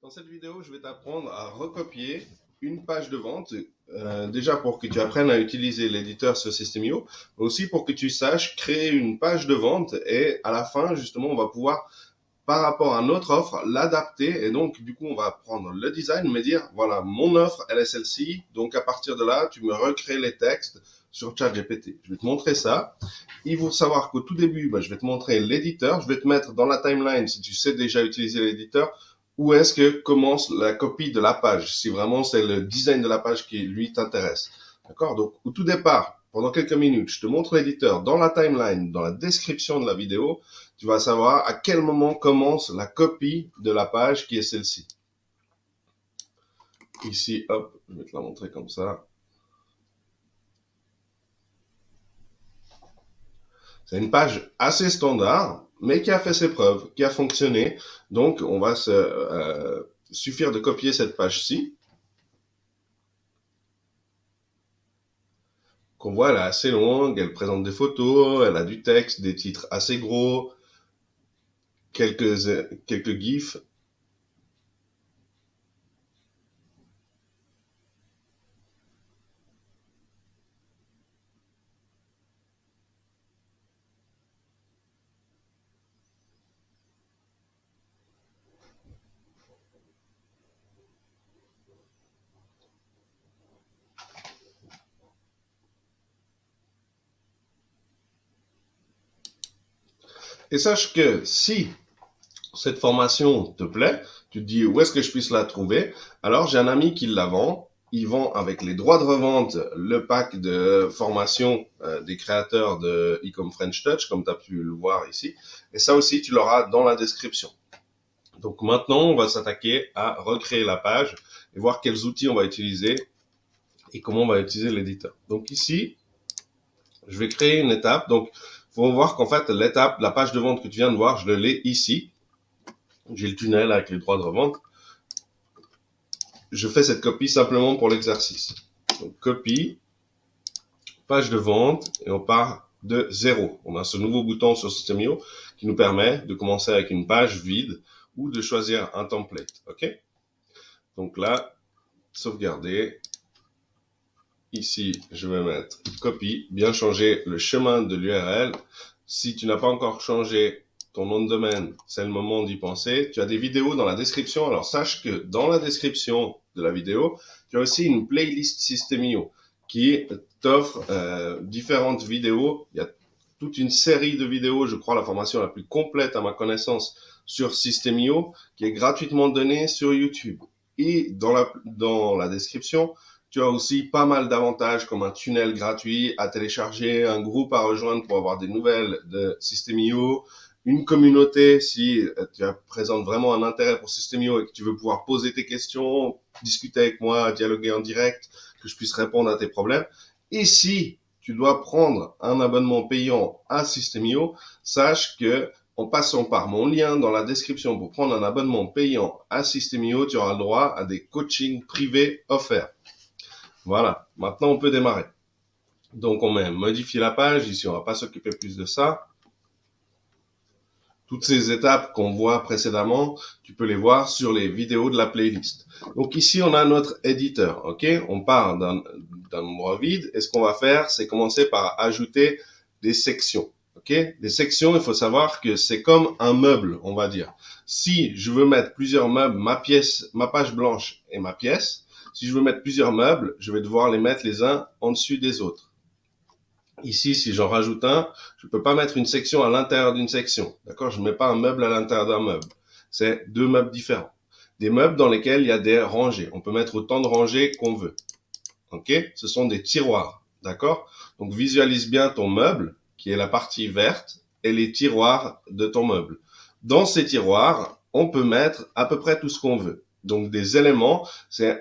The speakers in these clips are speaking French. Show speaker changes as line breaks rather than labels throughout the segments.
Dans cette vidéo, je vais t'apprendre à recopier une page de vente, déjà pour que tu apprennes à utiliser l'éditeur sur System.io, mais aussi pour que tu saches créer une page de vente et à la fin, justement, on va pouvoir, par rapport à notre offre, l'adapter et donc, du coup, on va prendre le design, mais dire, voilà, mon offre, elle est celle-ci, donc à partir de là, tu me recrées les textes sur ChatGPT. Je vais te montrer ça. Il faut savoir qu'au tout début, je vais te montrer l'éditeur. Je vais te mettre dans la timeline, si tu sais déjà utiliser l'éditeur, où est-ce que commence la copie de la page, si vraiment c'est le design de la page qui, lui, t'intéresse. D'accord? Donc, au tout départ, pendant quelques minutes, je te montre l'éditeur dans la timeline, dans la description de la vidéo. Tu vas savoir à quel moment commence la copie de la page qui est celle-ci. Ici, hop, je vais te la montrer comme ça. C'est une page assez standard, mais qui a fait ses preuves, qui a fonctionné. Donc, on va suffire de copier cette page-ci. Qu'on voit, elle est assez longue, elle présente des photos, elle a du texte, des titres assez gros, quelques gifs. Et sache que si cette formation te plaît, tu te dis où est-ce que je puisse la trouver, alors j'ai un ami qui la vend. Il vend avec les droits de revente le pack de formation des créateurs de Ecom French Touch, comme tu as pu le voir ici. Et ça aussi, tu l'auras dans la description. Donc maintenant, on va s'attaquer à recréer la page et voir quels outils on va utiliser et comment on va utiliser l'éditeur. Donc ici, je vais créer une étape. Donc, il faut voir qu'en fait, l'étape, la page de vente que tu viens de voir, je l'ai ici. J'ai le tunnel avec les droits de revente. Je fais cette copie simplement pour l'exercice. Donc, copie, page de vente, et on part de 0. On a ce nouveau bouton sur System.io qui nous permet de commencer avec une page vide ou de choisir un template. OK? Donc là, sauvegarder. Ici, je vais mettre copie, bien changer le chemin de l'URL. Si tu n'as pas encore changé ton nom de domaine, c'est le moment d'y penser. Tu as des vidéos dans la description. Alors, sache que dans la description de la vidéo, tu as aussi une playlist System.io qui t'offre différentes vidéos. Il y a toute une série de vidéos, je crois la formation la plus complète à ma connaissance sur System.io, qui est gratuitement donnée sur YouTube. Et dans la description, tu as aussi pas mal d'avantages comme un tunnel gratuit à télécharger, un groupe à rejoindre pour avoir des nouvelles de System.io, une communauté si tu présentes vraiment un intérêt pour System.io et que tu veux pouvoir poser tes questions, discuter avec moi, dialoguer en direct, que je puisse répondre à tes problèmes. Et si tu dois prendre un abonnement payant à System.io, sache que en passant par mon lien dans la description pour prendre un abonnement payant à System.io, tu auras le droit à des coachings privés offerts. Voilà, maintenant on peut démarrer. Donc on met modifier la page, ici on va pas s'occuper plus de ça. Toutes ces étapes qu'on voit précédemment, tu peux les voir sur les vidéos de la playlist. Donc ici on a notre éditeur, ok? On part d'un endroit vide et ce qu'on va faire, c'est commencer par ajouter des sections. Ok, des sections, il faut savoir que c'est comme un meuble, on va dire. Si je veux mettre plusieurs meubles, ma page blanche et ma pièce, si je veux mettre plusieurs meubles, je vais devoir les mettre les uns en dessus des autres. Ici, si j'en rajoute un, je ne peux pas mettre une section à l'intérieur d'une section. D'accord? Je ne mets pas un meuble à l'intérieur d'un meuble. C'est deux meubles différents. Des meubles dans lesquels il y a des rangées. On peut mettre autant de rangées qu'on veut. Ok? Ce sont des tiroirs. D'accord? Donc, visualise bien ton meuble, qui est la partie verte, et les tiroirs de ton meuble. Dans ces tiroirs, on peut mettre à peu près tout ce qu'on veut. Donc, des éléments,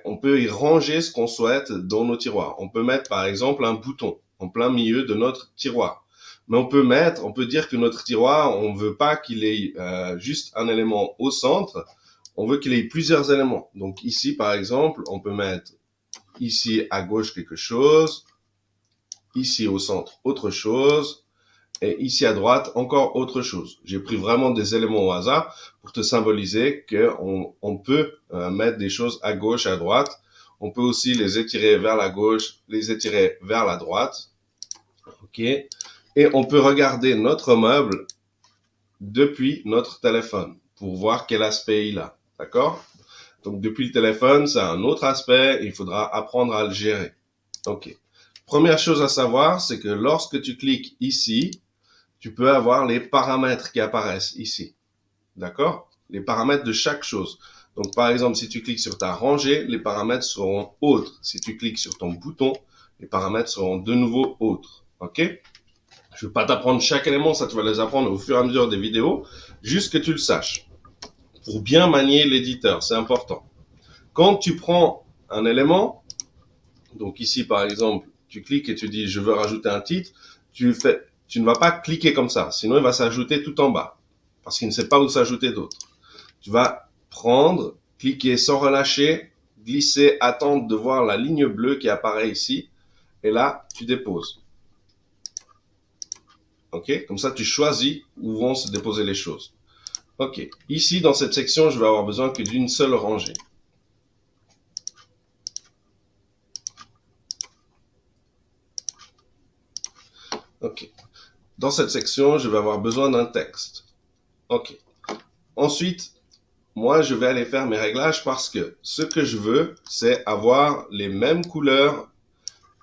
on peut y ranger ce qu'on souhaite dans nos tiroirs. On peut mettre, par exemple, un bouton en plein milieu de notre tiroir. Mais on peut dire que notre tiroir, on ne veut pas qu'il ait juste un élément au centre, on veut qu'il ait plusieurs éléments. Donc ici, par exemple, on peut mettre ici à gauche quelque chose, ici au centre autre chose, Et ici à droite, encore autre chose. J'ai pris vraiment des éléments au hasard pour te symboliser qu'on peut mettre des choses à gauche et à droite. On peut aussi les étirer vers la gauche, les étirer vers la droite. OK? Et on peut regarder notre meuble depuis notre téléphone pour voir quel aspect il a. D'accord? Donc, depuis le téléphone, c'est un autre aspect. Il faudra apprendre à le gérer. OK. Première chose à savoir, c'est que lorsque tu cliques ici, tu peux avoir les paramètres qui apparaissent ici. D'accord? Les paramètres de chaque chose. Donc, par exemple, si tu cliques sur ta rangée, les paramètres seront autres. Si tu cliques sur ton bouton, les paramètres seront de nouveau autres. OK? Je ne vais pas t'apprendre chaque élément, ça tu vas les apprendre au fur et à mesure des vidéos, juste que tu le saches. Pour bien manier l'éditeur, c'est important. Quand tu prends un élément, donc ici par exemple, tu cliques et tu dis je veux rajouter un titre, tu ne vas pas cliquer comme ça, sinon il va s'ajouter tout en bas, parce qu'il ne sait pas où s'ajouter d'autres. Tu vas prendre, cliquer sans relâcher, glisser, attendre de voir la ligne bleue qui apparaît ici, et là tu déposes. Ok? Comme ça tu choisis où vont se déposer les choses. Ok, ici dans cette section, je vais avoir besoin que d'une seule rangée. Ok, dans cette section, je vais avoir besoin d'un texte. Ok, ensuite, moi, je vais aller faire mes réglages parce que ce que je veux, c'est avoir les mêmes couleurs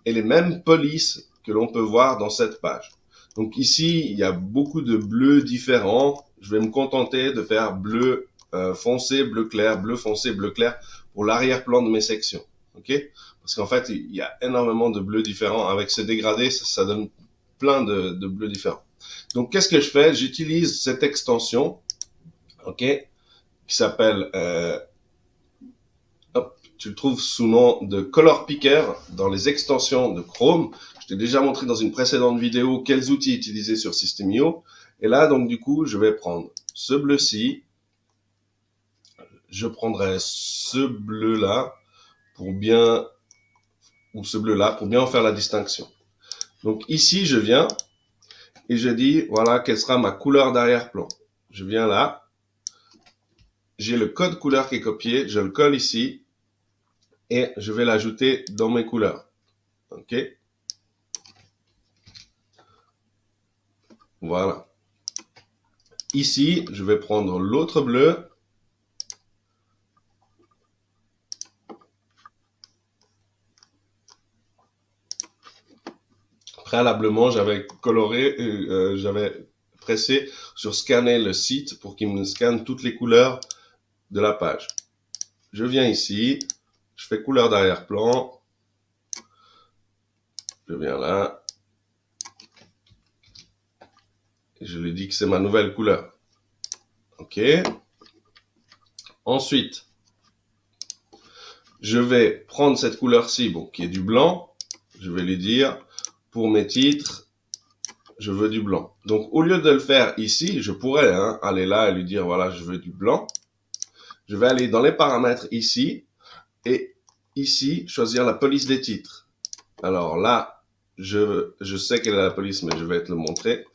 et les mêmes polices que l'on peut voir dans cette page. Donc ici, il y a beaucoup de bleus différents. Je vais me contenter de faire bleu foncé, bleu clair, bleu foncé, bleu clair pour l'arrière-plan de mes sections. Ok? Parce qu'en fait, il y a énormément de bleus différents. Avec ce dégradé, ça donne plein de bleus différents. Donc, qu'est-ce que je fais? J'utilise cette extension, ok, qui s'appelle, tu le trouves sous nom de Color Picker dans les extensions de Chrome. Je t'ai déjà montré dans une précédente vidéo quels outils utiliser sur System.io. Et là, donc, du coup, je vais prendre ce bleu-ci. Je prendrai ce bleu-là pour bien, ou ce bleu-là pour bien en faire la distinction. Donc, ici, je viens et je dis, voilà, quelle sera ma couleur d'arrière-plan. Je viens là. J'ai le code couleur qui est copié. Je le colle ici. Et je vais l'ajouter dans mes couleurs. OK? Voilà. Ici, je vais prendre l'autre bleu. Préalablement, j'avais coloré, j'avais pressé sur scanner le site pour qu'il me scanne toutes les couleurs de la page. Je viens ici, je fais couleur d'arrière-plan. Je viens là. Et je lui dis que c'est ma nouvelle couleur. OK? Ensuite, je vais prendre cette couleur-ci, bon, qui est du blanc. Je vais lui dire, pour mes titres, je veux du blanc. Donc, au lieu de le faire ici, je pourrais aller là et lui dire, voilà, je veux du blanc. Je vais aller dans les paramètres ici et ici, choisir la police des titres. Alors là, je sais quelle est la police, mais je vais te le montrer.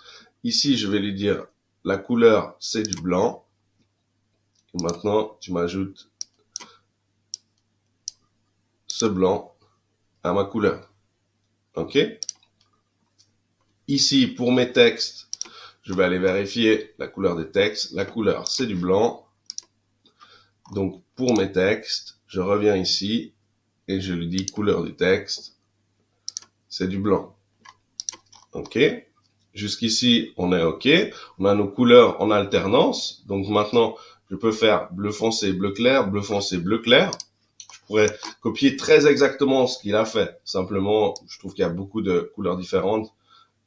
Ici, je vais lui dire, la couleur, c'est du blanc. Et maintenant, tu m'ajoutes ce blanc à ma couleur. OK? Ici, pour mes textes, je vais aller vérifier la couleur des textes. La couleur, c'est du blanc. Donc, pour mes textes, je reviens ici et je lui dis couleur du texte, c'est du blanc. OK? Jusqu'ici, on est OK. On a nos couleurs en alternance. Donc, maintenant, je peux faire bleu foncé, bleu clair, bleu foncé, bleu clair. Je pourrais copier très exactement ce qu'il a fait. Simplement, je trouve qu'il y a beaucoup de couleurs différentes.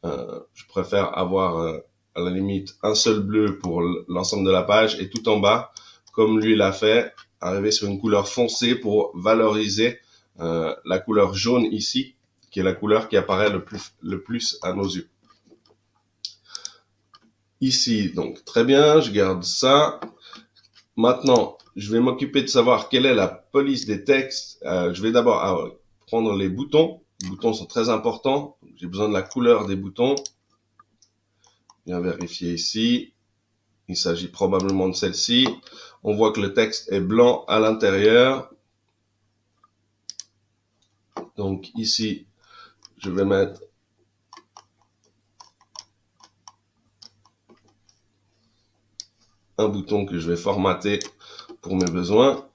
Je préfère avoir à la limite un seul bleu pour l'ensemble de la page et tout en bas, comme lui l'a fait, arriver sur une couleur foncée pour valoriser la couleur jaune ici, qui est la couleur qui apparaît le plus à nos yeux. Ici, donc très bien, je garde ça. Maintenant, je vais m'occuper de savoir quelle est la police des textes. Je vais d'abord prendre les boutons. Les boutons sont très importants. J'ai besoin de la couleur des boutons. viens vérifier ici. Il s'agit probablement de celle-ci. On voit que le texte est blanc à l'intérieur. Donc ici, je vais mettre un bouton que je vais formater pour mes besoins.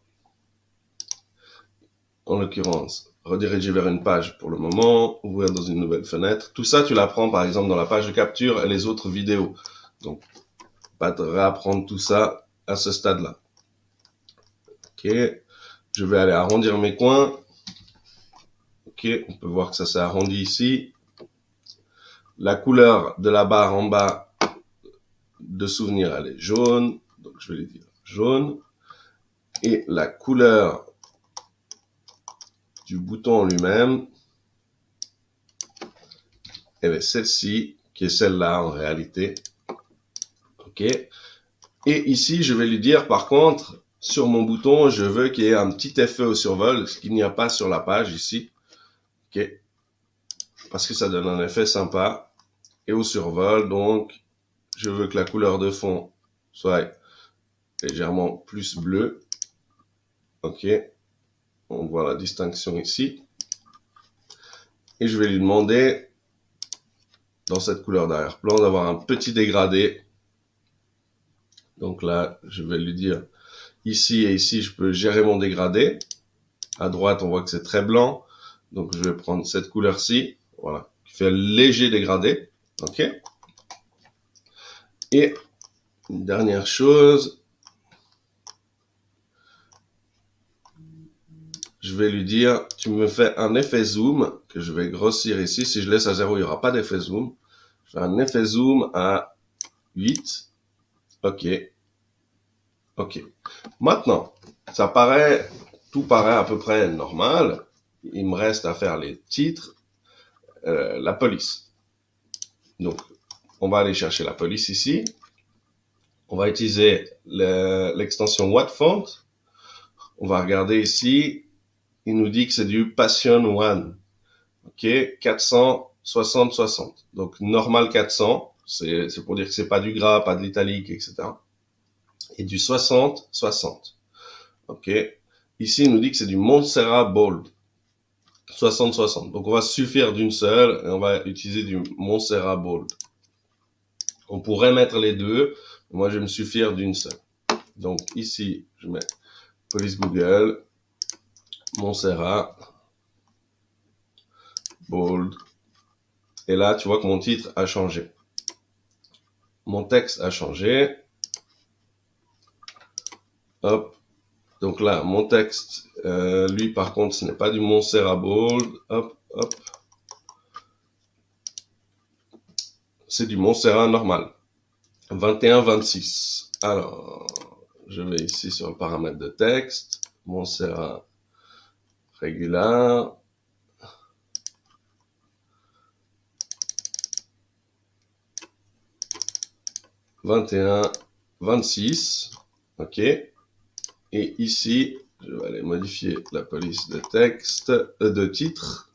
En l'occurrence, rediriger vers une page pour le moment, ouvrir dans une nouvelle fenêtre. Tout ça, tu l'apprends par exemple dans la page de capture et les autres vidéos. Donc, pas de réapprendre tout ça à ce stade-là. Ok, je vais aller arrondir mes coins. Ok, on peut voir que ça s'est arrondi ici. La couleur de la barre en bas de souvenir, elle est jaune. Donc, je vais lui dire jaune. Et la couleur du bouton en lui-même, elle est celle-ci, qui est celle-là en réalité. Ok. Et ici, je vais lui dire, par contre, sur mon bouton, je veux qu'il y ait un petit effet au survol, ce qu'il n'y a pas sur la page ici. Ok. Parce que ça donne un effet sympa. Et au survol, donc, je veux que la couleur de fond soit légèrement plus bleue. Ok. On voit la distinction ici. Et je vais lui demander, dans cette couleur d'arrière-plan, d'avoir un petit dégradé. Donc là, je vais lui dire, ici et ici, je peux gérer mon dégradé. À droite, on voit que c'est très blanc. Donc, je vais prendre cette couleur-ci. Voilà. Qui fait un léger dégradé. OK. Et une dernière chose. Je vais lui dire, tu me fais un effet zoom que je vais grossir ici. Si je laisse à 0, il n'y aura pas d'effet zoom. Je fais un effet zoom à 8. OK. OK. Maintenant, tout paraît à peu près normal. Il me reste à faire les titres, la police. Donc, on va aller chercher la police ici. On va utiliser l'extension WhatFont. On va regarder ici. Il nous dit que c'est du Passion One. OK, 460-60. Donc, normal 400. C'est pour dire que c'est pas du gras, pas de l'italique, etc. Et du 60-60. OK. Ici, il nous dit que c'est du Montserrat Bold. 60-60. Donc, on va suffire d'une seule et on va utiliser du Montserrat Bold. On pourrait mettre les deux. Moi, je vais me suffire d'une seule. Donc, ici, je mets Police Google, Montserrat, Bold. Et là, tu vois que mon titre a changé. Mon texte a changé. Hop. Donc là, mon texte, lui, par contre, ce n'est pas du Montserrat Bold. Hop, hop. C'est du Montserrat normal. 21-26. Alors, je vais ici sur le paramètre de texte. Montserrat régular. 21-26. OK. Et ici, je vais aller modifier la police de texte, de titre.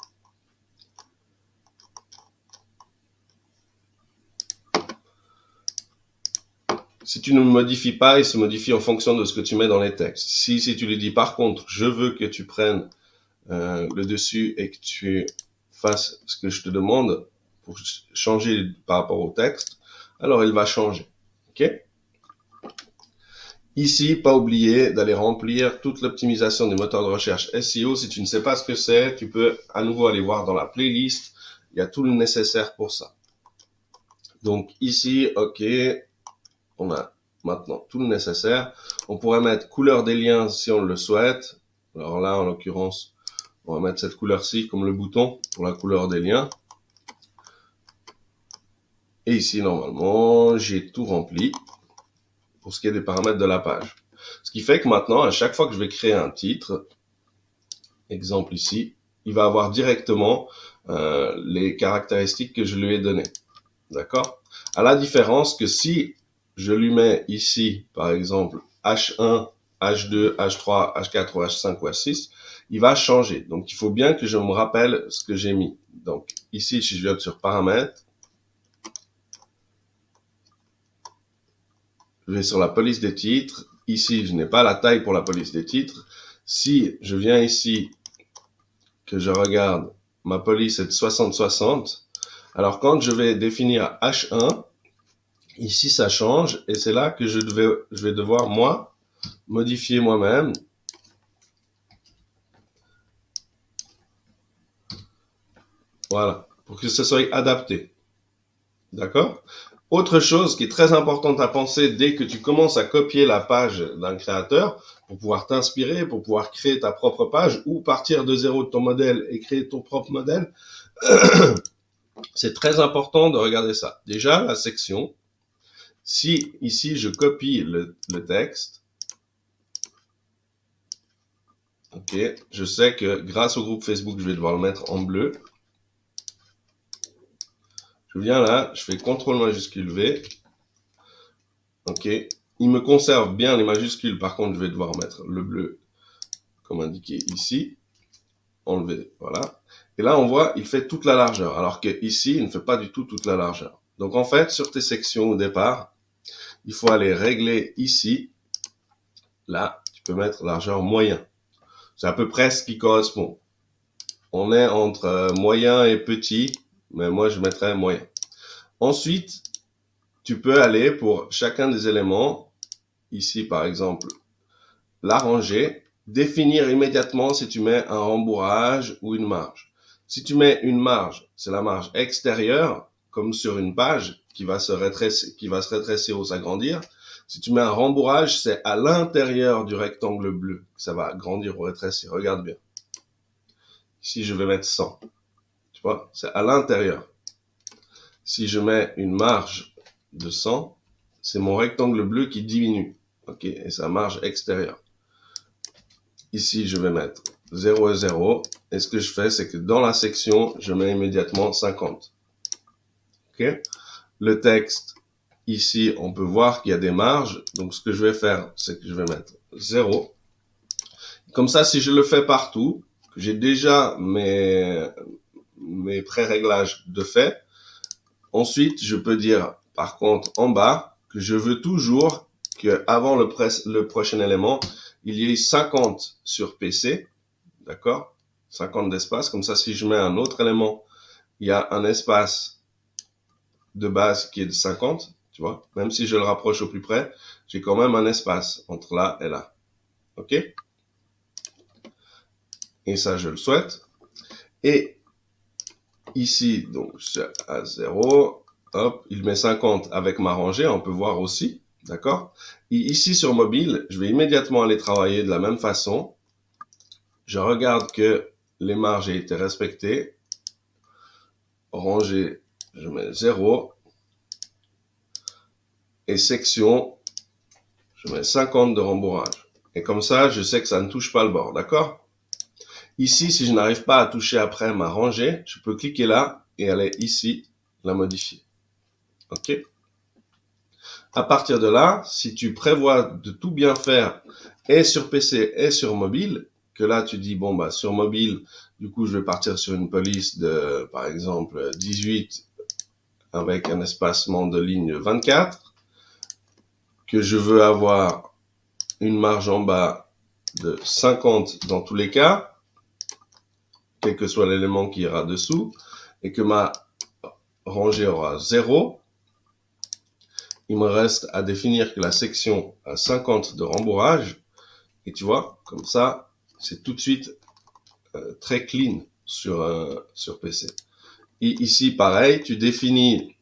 Si tu ne le modifies pas, il se modifie en fonction de ce que tu mets dans les textes. Si tu lui dis par contre, je veux que tu prennes le dessus et que tu fasses ce que je te demande pour changer par rapport au texte, alors il va changer. OK? Ici, pas oublier d'aller remplir toute l'optimisation des moteurs de recherche SEO. Si tu ne sais pas ce que c'est, tu peux à nouveau aller voir dans la playlist. Il y a tout le nécessaire pour ça. Donc ici, OK, on a maintenant tout le nécessaire. On pourrait mettre couleur des liens si on le souhaite. Alors là, en l'occurrence, on va mettre cette couleur-ci comme le bouton pour la couleur des liens. Et ici, normalement, j'ai tout rempli pour ce qui est des paramètres de la page. Ce qui fait que maintenant, à chaque fois que je vais créer un titre, exemple ici, il va avoir directement les caractéristiques que je lui ai données. D'accord? À la différence que si je lui mets ici, par exemple, H1, H2, H3, H4 ou H5 ou H6, il va changer. Donc, il faut bien que je me rappelle ce que j'ai mis. Donc, ici, si je viens sur paramètres, je vais sur la police des titres. Ici, je n'ai pas la taille pour la police des titres. Si je viens ici, que je regarde, ma police est de 60-60. Alors, quand je vais définir H1, ici, ça change. Et c'est là que je vais devoir, moi, modifier moi-même. Voilà, pour que ce soit adapté. D'accord? Autre chose qui est très importante à penser dès que tu commences à copier la page d'un créateur, pour pouvoir t'inspirer, pour pouvoir créer ta propre page ou partir de zéro de ton modèle et créer ton propre modèle, c'est très important de regarder ça. Déjà, la section. Si ici je copie le texte, ok, je sais que grâce au groupe Facebook, je vais devoir le mettre en bleu. Je viens là, je fais CTRL majuscule V. Ok, il me conserve bien les majuscules, par contre je vais devoir mettre le bleu comme indiqué ici, enlever, voilà. Et là on voit, il fait toute la largeur, alors que ici il ne fait pas du tout toute la largeur. Donc en fait, sur tes sections au départ, il faut aller régler ici, là, tu peux mettre largeur moyen. C'est à peu près ce qui correspond. On est entre moyen et petit, mais moi je mettrais moyen. Ensuite, tu peux aller pour chacun des éléments, ici par exemple, l'arranger, définir immédiatement si tu mets un rembourrage ou une marge. Si tu mets une marge, c'est la marge extérieure, comme sur une page, qui va se rétrécir ou s'agrandir. Si tu mets un rembourrage, c'est à l'intérieur du rectangle bleu. Ça va grandir ou rétrécir. Regarde bien. Ici, je vais mettre 100. Tu vois, c'est à l'intérieur. Si je mets une marge de 100, c'est mon rectangle bleu qui diminue. Ok, et sa marge extérieure. Ici, je vais mettre 0 et 0. Et ce que je fais, c'est que dans la section, je mets immédiatement 50. Ok. Le texte, ici, on peut voir qu'il y a des marges. Donc, ce que je vais faire, c'est que je vais mettre 0. Comme ça, si je le fais partout, que j'ai déjà mes pré-réglages de fait, ensuite, je peux dire, par contre, en bas, que je veux toujours qu'avant le prochain élément, il y ait 50 sur PC, d'accord? 50 d'espace. Comme ça, si je mets un autre élément, il y a un espace de base qui est de 50, tu vois? Même si je le rapproche au plus près, j'ai quand même un espace entre là et là. OK? Et ça, je le souhaite. Et ici, donc, c'est à 0. Hop, il met 50 avec ma rangée, on peut voir aussi. D'accord? Et ici, sur mobile, je vais immédiatement aller travailler de la même façon. Je regarde que les marges aient été respectées. Rangée, je mets 0. Et section, je mets 50 de rembourrage. Et comme ça, je sais que ça ne touche pas le bord. D'accord? Ici, si je n'arrive pas à toucher après ma rangée, je peux cliquer là et aller ici, la modifier. OK? À partir de là, si tu prévois de tout bien faire et sur PC et sur mobile, que là tu dis, bon, bah, sur mobile, du coup, je vais partir sur une police de, par exemple, 18 avec un espacement de ligne 24, que je veux avoir une marge en bas de 50 dans tous les cas, quel que soit l'élément qui ira dessous, et que ma rangée aura 0, il me reste à définir que la section a 50 de rembourrage. Et tu vois, comme ça, c'est tout de suite très clean sur PC. Et ici, pareil, tu définis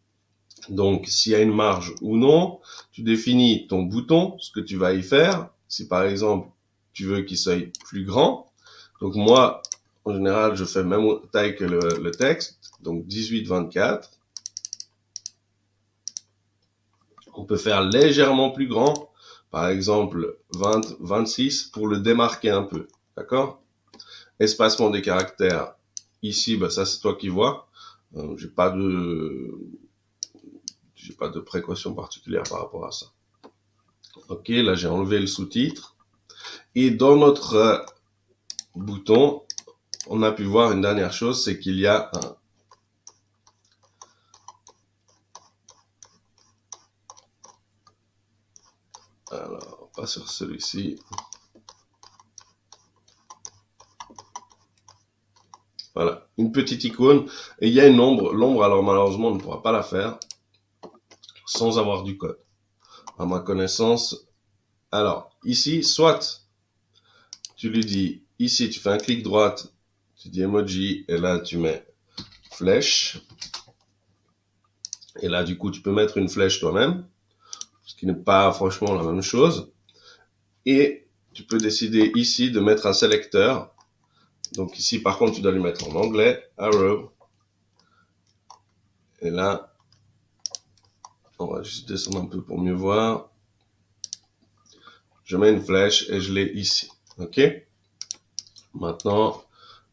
donc s'il y a une marge ou non. Tu définis ton bouton, ce que tu vas y faire. Si par exemple, tu veux qu'il soit plus grand. Donc moi, en général, je fais même taille que le texte. Donc 18-24. On peut faire légèrement plus grand, par exemple 20-26 pour le démarquer un peu, d'accord? Espacement des caractères, ici, bah, ça c'est toi qui vois. J'ai pas de précaution particulière par rapport à ça. Ok, là j'ai enlevé le sous-titre. Et dans notre bouton, on a pu voir une dernière chose, c'est qu'il y a Alors, pas sur celui-ci. Voilà, une petite icône. Et il y a une ombre. L'ombre, alors malheureusement, on ne pourra pas la faire sans avoir du code. À ma connaissance. Alors, ici, soit tu lui dis, ici, tu fais un clic droite, tu dis emoji, et là, tu mets flèche. Et là, du coup, tu peux mettre une flèche toi-même, ce qui n'est pas franchement la même chose. Et tu peux décider ici de mettre un sélecteur. Donc ici, par contre, tu dois lui mettre en anglais, arrow. Et là, on va juste descendre un peu pour mieux voir. Je mets une flèche et je l'ai ici. OK? Maintenant,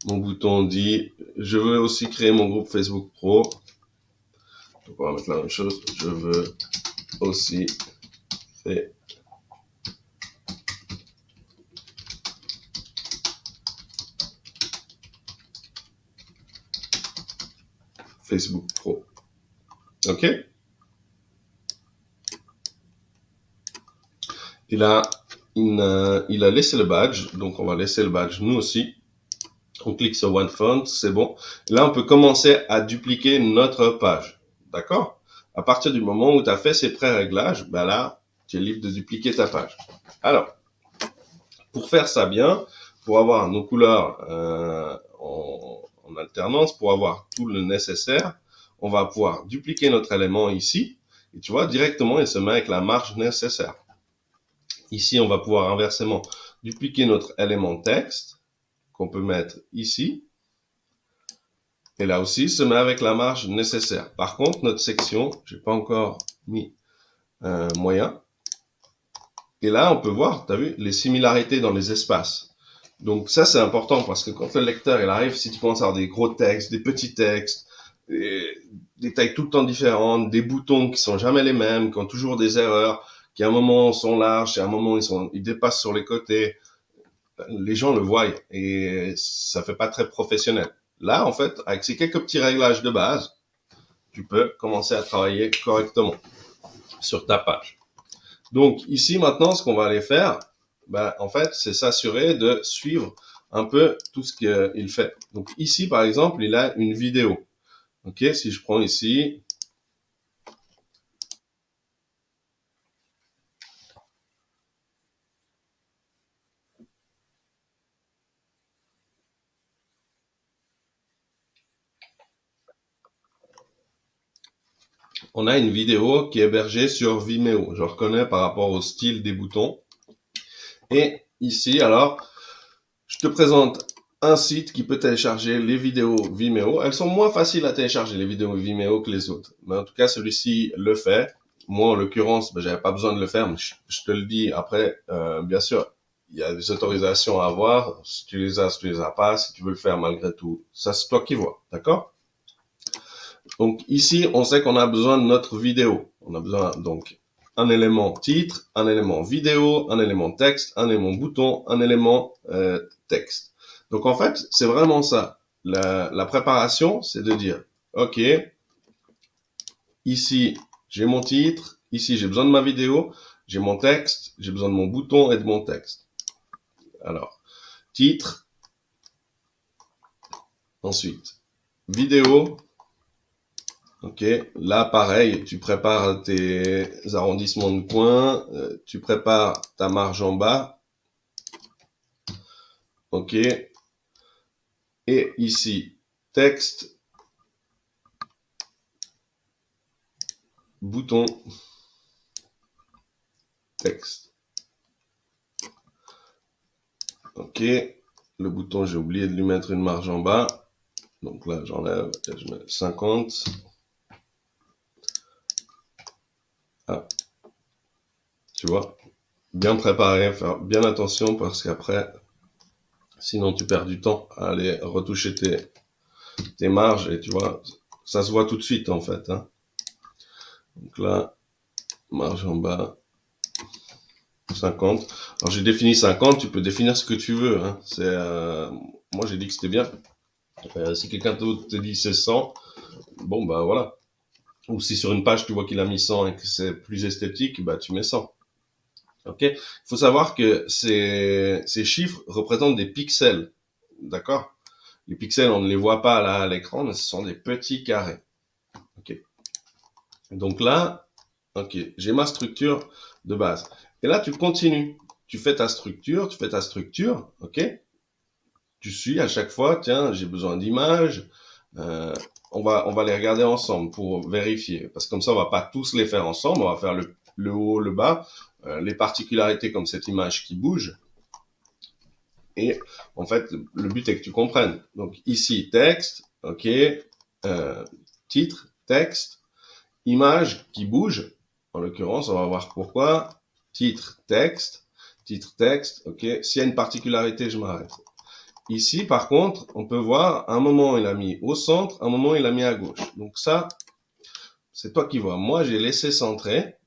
mon bouton dit, je veux aussi créer mon groupe Facebook Pro. Donc on va mettre la même chose. Je veux aussi créer Facebook Pro. OK? Il a laissé le badge, donc on va laisser le badge nous aussi. On clique sur One Font, c'est bon. Là, on peut commencer à dupliquer notre page. D'accord? À partir du moment où tu as fait ces pré-réglages, ben là, tu es libre de dupliquer ta page. Alors, pour faire ça bien, pour avoir nos couleurs en alternance, pour avoir tout le nécessaire, on va pouvoir dupliquer notre élément ici. Et tu vois, directement, il se met avec la marge nécessaire. Ici, on va pouvoir inversement dupliquer notre élément texte qu'on peut mettre ici. Et là aussi, il se met avec la marge nécessaire. Par contre, notre section, j'ai pas encore mis moyen. Et là, on peut voir, tu as vu, les similarités dans les espaces. Donc ça, c'est important parce que quand le lecteur il arrive, si tu commences à avoir des gros textes, des petits textes, des tailles tout le temps différentes, des boutons qui sont jamais les mêmes, qui ont toujours des erreurs, qui à un moment sont larges, et à un moment ils dépassent sur les côtés, les gens le voient et ça fait pas très professionnel. Là, en fait, avec ces quelques petits réglages de base, tu peux commencer à travailler correctement sur ta page. Donc ici maintenant, ce qu'on va aller faire, ben, en fait, c'est s'assurer de suivre un peu tout ce qu'il fait. Donc ici, par exemple, il a une vidéo. Ok, si je prends ici, on a une vidéo qui est hébergée sur Vimeo. Je reconnais par rapport au style des boutons. Et ici, alors, je te présente un site qui peut télécharger les vidéos Vimeo. Elles sont moins faciles à télécharger, les vidéos Vimeo, que les autres. Mais en tout cas, celui-ci le fait. Moi, en l'occurrence, ben, j'avais pas besoin de le faire, mais je te le dis après, bien sûr, il y a des autorisations à avoir. Si tu les as, si tu les as pas, si tu veux le faire malgré tout, ça c'est toi qui vois, d'accord? Donc ici, on sait qu'on a besoin de notre vidéo. On a besoin donc un élément titre, un élément vidéo, un élément texte, un élément bouton, un élément texte. Donc en fait, c'est vraiment ça. La préparation, c'est de dire, ok, ici j'ai mon titre, ici j'ai besoin de ma vidéo, j'ai mon texte, j'ai besoin de mon bouton et de mon texte. Alors, titre, ensuite vidéo. Ok, là pareil, tu prépares tes arrondissements de coin, tu prépares ta marge en bas. Ok, et ici, texte, bouton, texte. Ok, le bouton, j'ai oublié de lui mettre une marge en bas. Donc là, j'enlève et je mets 50. Ah, tu vois, bien préparé, faire bien attention parce qu'après, sinon tu perds du temps à aller retoucher tes marges et tu vois, ça se voit tout de suite en fait. Hein. Donc là, marge en bas, 50. Alors j'ai défini 50, tu peux définir ce que tu veux. Hein. Moi j'ai dit que c'était bien. Si quelqu'un d'autre te dit c'est 100, bon bah voilà. Ou si sur une page tu vois qu'il a mis 100 et que c'est plus esthétique, bah tu mets 100. Ok? Il faut savoir que ces chiffres représentent des pixels. D'accord? Les pixels, on ne les voit pas là à l'écran, mais ce sont des petits carrés. Ok? Donc là, ok, j'ai ma structure de base. Et là, tu continues. Tu fais ta structure, ok? Tu suis à chaque fois, tiens, j'ai besoin d'images. On va les regarder ensemble pour vérifier. Parce que comme ça, on va pas tous les faire ensemble. On va faire le haut, le bas, les particularités comme cette image qui bouge. Et en fait, le but est que tu comprennes. Donc ici, texte, ok, titre, texte, image qui bouge. En l'occurrence, on va voir pourquoi. Titre, texte, ok. S'il y a une particularité, je m'arrête. Ici, par contre, on peut voir, un moment, il a mis au centre, un moment, il a mis à gauche. Donc ça, c'est toi qui vois. Moi, j'ai laissé centrer.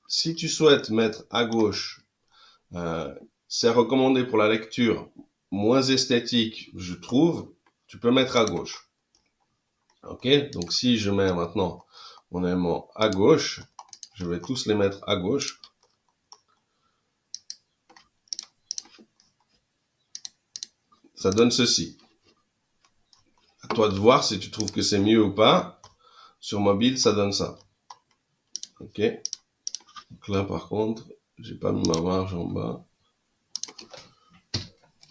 Si tu souhaites mettre à gauche, c'est recommandé pour la lecture moins esthétique, je trouve, tu peux mettre à gauche. Ok? Donc si je mets maintenant mon élément à gauche, je vais tous les mettre à gauche. Ça donne ceci. À toi de voir si tu trouves que c'est mieux ou pas. Sur mobile, ça donne ça. Ok? Donc là, par contre, j'ai pas mis ma marge en bas.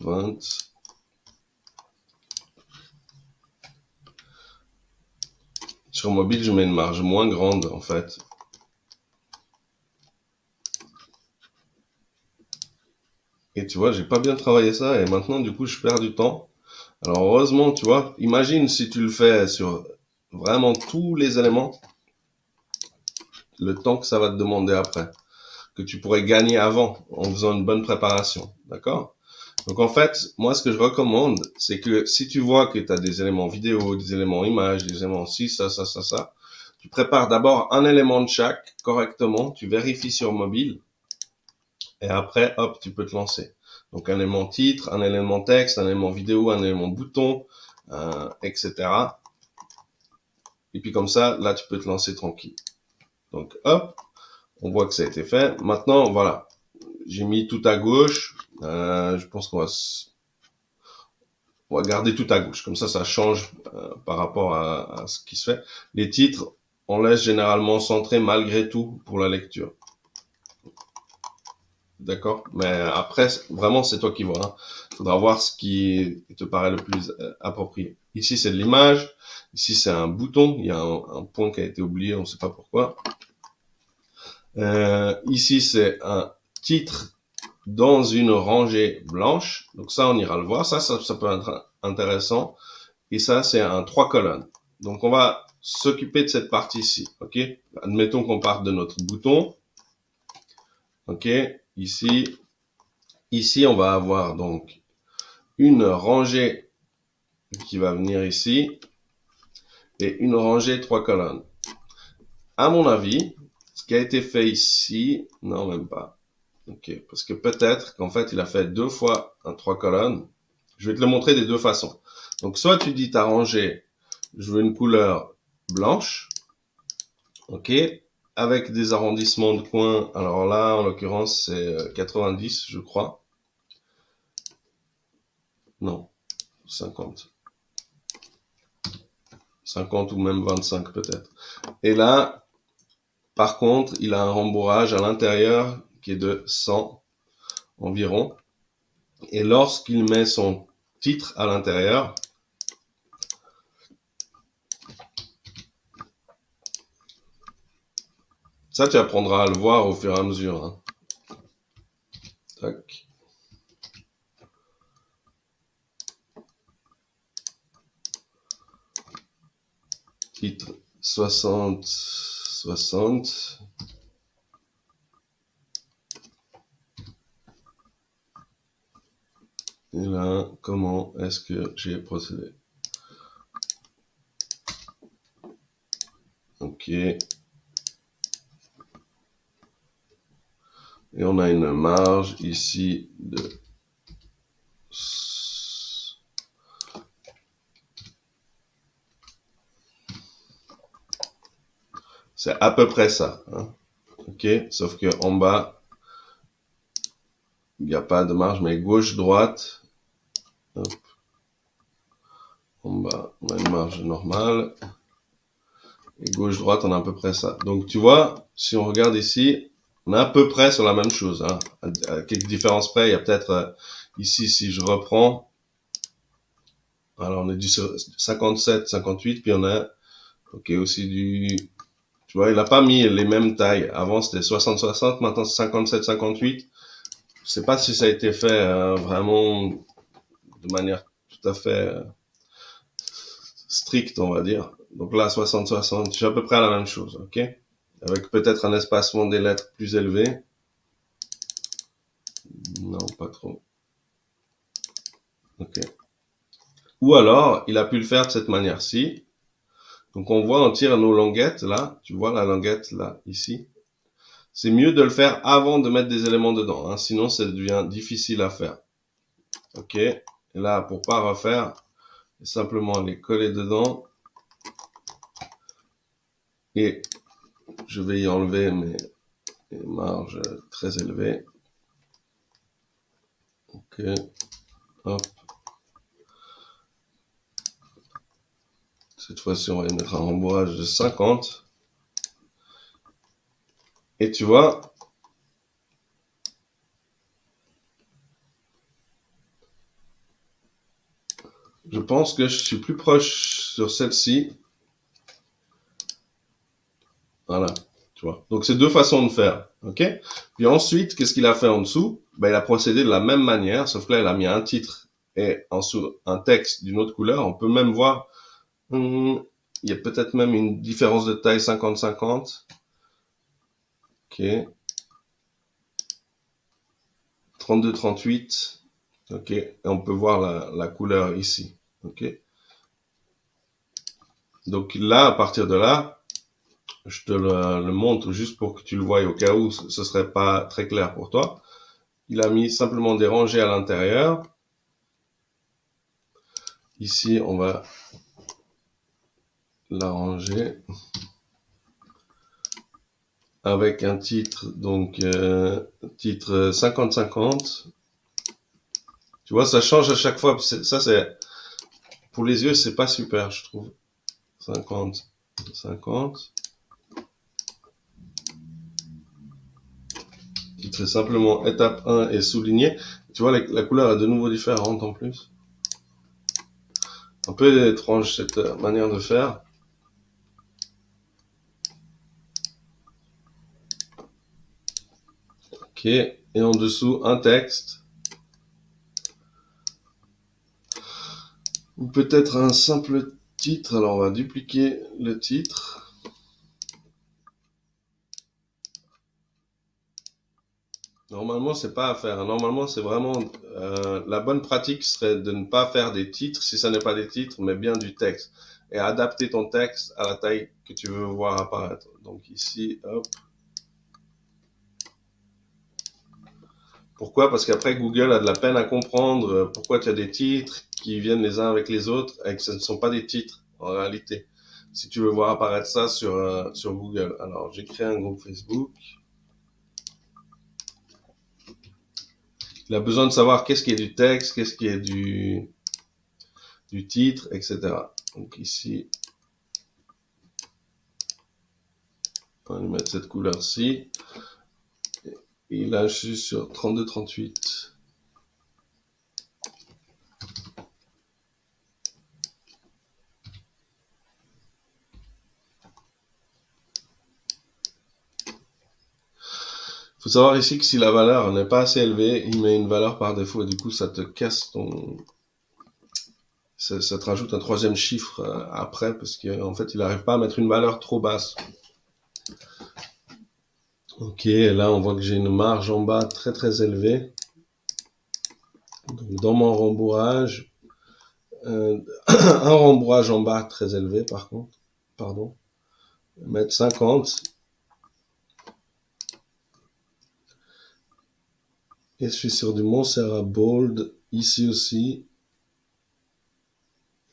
20. Sur mobile, je mets une marge moins grande, en fait. Et tu vois, j'ai pas bien travaillé ça, et maintenant, du coup, je perds du temps. Alors, heureusement, tu vois, imagine si tu le fais sur vraiment tous les éléments, le temps que ça va te demander après, que tu pourrais gagner avant, en faisant une bonne préparation. D'accord? Donc, en fait, moi, ce que je recommande, c'est que si tu vois que tu as des éléments vidéo, des éléments images, des éléments ci, ça, tu prépares d'abord un élément de chaque correctement, tu vérifies sur mobile, et après, hop, tu peux te lancer. Donc un élément titre, un élément texte, un élément vidéo, un élément bouton, etc. Et puis comme ça, là, tu peux te lancer tranquille. Donc hop, on voit que ça a été fait. Maintenant, voilà, j'ai mis tout à gauche. Je pense on va garder tout à gauche. Comme ça change par rapport à ce qui se fait. Les titres, on laisse généralement centrer malgré tout pour la lecture. D'accord? Mais après, vraiment, c'est toi qui vois. Hein. Faudra voir ce qui te paraît le plus approprié. Ici, c'est de l'image. Ici, c'est un bouton. Il y a un point qui a été oublié, on ne sait pas pourquoi. Ici, c'est un titre dans une rangée blanche. Donc ça, on ira le voir. Ça peut être intéressant. Et ça, c'est un 3 colonnes. Donc, on va s'occuper de cette partie-ci. OK? Admettons qu'on parte de notre bouton. OK? Ici, on va avoir donc une rangée qui va venir ici et une rangée 3 colonnes. À mon avis, ce qui a été fait ici, non, même pas. Ok, parce que peut-être qu'en fait, il a fait 2 fois un 3 colonnes. Je vais te le montrer des deux façons. Donc, soit tu dis ta rangée, je veux une couleur blanche, ok, avec des arrondissements de coins. Alors là, en l'occurrence, c'est 90, je crois. Non, 50. 50 ou même 25 peut-être. Et là, par contre, il a un rembourrage à l'intérieur qui est de 100 environ. Et lorsqu'il met son titre à l'intérieur, ça tu apprendras à le voir au fur et à mesure. Hein. Tac. Titre 60, 60. Et là, comment est-ce que j'ai procédé? Ok. Et on a une marge ici de... C'est à peu près ça. Hein. Ok. Sauf que en bas, n'y a pas de marge, mais gauche-droite. En bas, on a une marge normale. Et gauche-droite, on a à peu près ça. Donc, tu vois, si on regarde ici, on est à peu près sur la même chose. Hein. À quelques différences près, il y a peut-être ici, si je reprends, alors on est du 57, 58, puis on a aussi du... Tu vois, il n'a pas mis les mêmes tailles. Avant, c'était 60-60, maintenant c'est 57-58. Je sais pas si ça a été fait vraiment de manière tout à fait stricte, on va dire. Donc là, 60-60, j'ai à peu près la même chose, ok? Avec peut-être un espacement des lettres plus élevé. Non, pas trop. Ok. Ou alors, il a pu le faire de cette manière-ci. Donc on voit, on tire nos languettes là. Tu vois la languette là, ici. C'est mieux de le faire avant de mettre des éléments dedans, hein, sinon ça devient difficile à faire. Ok. Et là, pour pas refaire, simplement les coller dedans. Et je vais y enlever mes marges très élevées. Ok. Hop. Cette fois-ci, on va y mettre un rembourrage de 50. Et tu vois, je pense que je suis plus proche sur celle-ci. Voilà, tu vois. Donc, c'est deux façons de faire, ok? Puis ensuite, qu'est-ce qu'il a fait en dessous? Ben, il a procédé de la même manière, sauf que là, il a mis un titre et en dessous un texte d'une autre couleur. On peut même voir, il y a peut-être même une différence de taille 50-50. Ok. 32-38. Ok. Et on peut voir la couleur ici. Ok. Donc là, à partir de là, je te le montre juste pour que tu le voies au cas où ce serait pas très clair pour toi. Il a mis simplement des rangées à l'intérieur. Ici, on va l'arranger avec un titre, donc titre 50-50. Tu vois, ça change à chaque fois. Ça, c'est pour les yeux, c'est pas super, je trouve. 50-50. Titre simplement étape 1 est souligné. Tu vois, la couleur est de nouveau différente en plus. Un peu étrange cette manière de faire. Ok, et en dessous un texte. Ou peut-être un simple titre. Alors on va dupliquer le titre. Normalement, c'est pas à faire. Normalement, c'est vraiment la bonne pratique serait de ne pas faire des titres si ça n'est pas des titres, mais bien du texte et adapter ton texte à la taille que tu veux voir apparaître. Donc ici, hop. Pourquoi? Parce qu'après Google a de la peine à comprendre pourquoi tu as des titres qui viennent les uns avec les autres et que ce ne sont pas des titres en réalité. Si tu veux voir apparaître ça sur Google. Alors, j'ai créé un groupe Facebook. Il a besoin de savoir qu'est-ce qui est du texte, qu'est-ce qui est du titre, etc. Donc ici, on va lui mettre cette couleur-ci. Et là, je suis sur 32-38. Il faut savoir ici que si la valeur n'est pas assez élevée, il met une valeur par défaut et du coup, ça te casse ton... Ça te rajoute un troisième chiffre après parce qu'en fait, il n'arrive pas à mettre une valeur trop basse. Ok, là, on voit que j'ai une marge en bas très très élevée. Donc, dans mon rembourrage, un rembourrage en bas très élevé par contre, pardon, mettre 50. Et je suis sur du Montserrat Bold, ici aussi,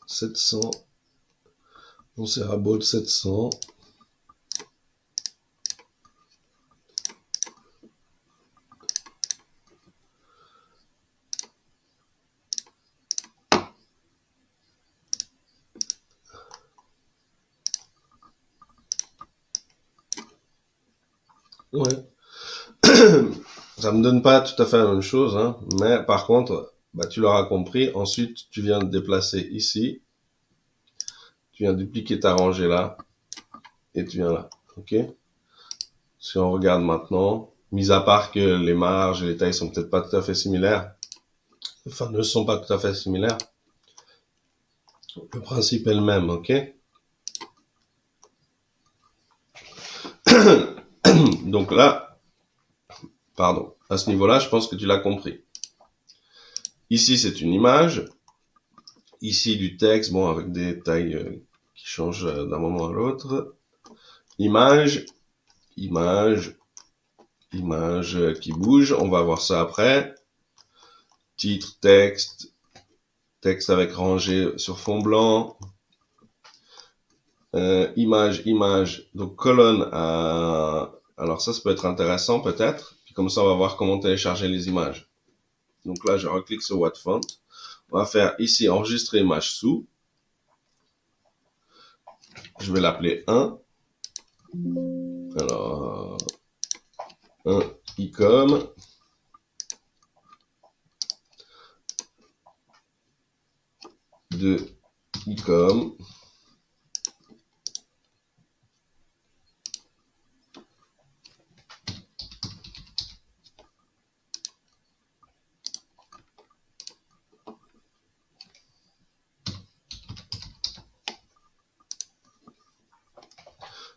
700, Montserrat Bold 700. Ouais. Ça me donne pas tout à fait la même chose, hein, mais par contre, bah, tu l'auras compris. Ensuite, tu viens te déplacer ici, tu viens dupliquer ta rangée là, et tu viens là. Ok? Si on regarde maintenant, mis à part que les marges et les tailles sont peut-être pas tout à fait similaires, enfin ne sont pas tout à fait similaires, le principe est le même, ok? Donc là, pardon, à ce niveau-là, je pense que tu l'as compris. Ici, c'est une image. Ici, du texte, bon, avec des tailles qui changent d'un moment à l'autre. Image, image, image qui bouge. On va voir ça après. Titre, texte, texte avec rangée sur fond blanc. Image, image. Donc, colonne à... Alors ça peut être intéressant peut-être. Puis comme ça, on va voir comment télécharger les images. Donc là, je reclique sur What Font. On va faire ici enregistrer image sous. Je vais l'appeler 1. Alors, 1 icom. 2 icom.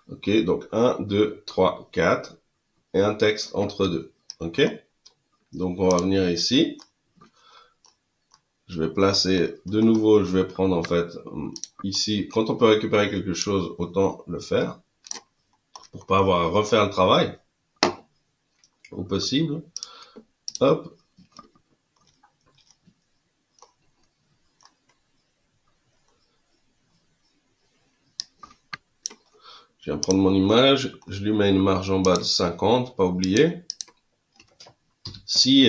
Ok, donc 1, 2, 3, 4. Et un texte entre deux. Ok? Donc on va venir ici. Je vais placer de nouveau, je vais prendre en fait ici. Quand on peut récupérer quelque chose, autant le faire. Pour pas avoir à refaire le travail. Au possible. Hop. Je viens prendre mon image. Je lui mets une marge en bas de 50, pas oublier. Si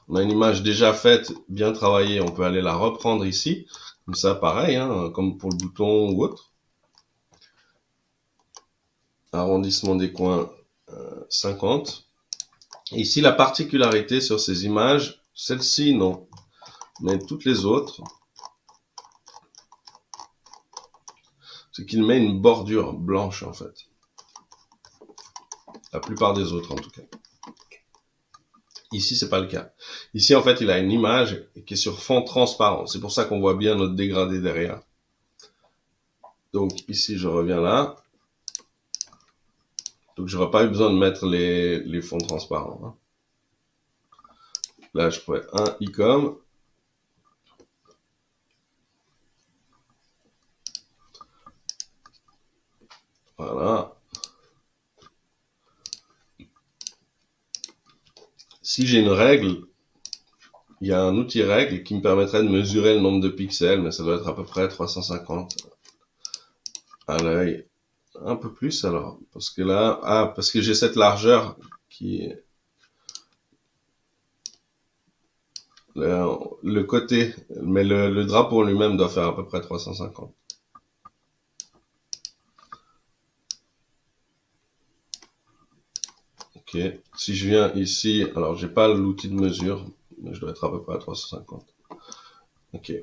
on a une image déjà faite, bien travaillée, on peut aller la reprendre ici. Comme ça, pareil, hein, comme pour le bouton ou autre. Arrondissement des coins 50. Et ici, la particularité sur ces images, celle-ci, non. Mais toutes les autres, c'est qu'il met une bordure blanche, en fait. La plupart des autres, en tout cas. Ici, c'est pas le cas. Ici, en fait, il a une image qui est sur fond transparent. C'est pour ça qu'on voit bien notre dégradé derrière. Donc, ici, je reviens là. Donc, j'aurais pas eu besoin de mettre les fonds transparents. Hein. Là, je pourrais un icom. Voilà. Si j'ai une règle, il y a un outil règle qui me permettrait de mesurer le nombre de pixels, mais ça doit être à peu près 350 à l'œil. Un peu plus alors, parce que là, parce que j'ai cette largeur qui est le côté, mais le drapeau lui-même doit faire à peu près 350. Ok, si je viens ici, alors j'ai pas l'outil de mesure, mais je dois être à peu près à 350. Ok,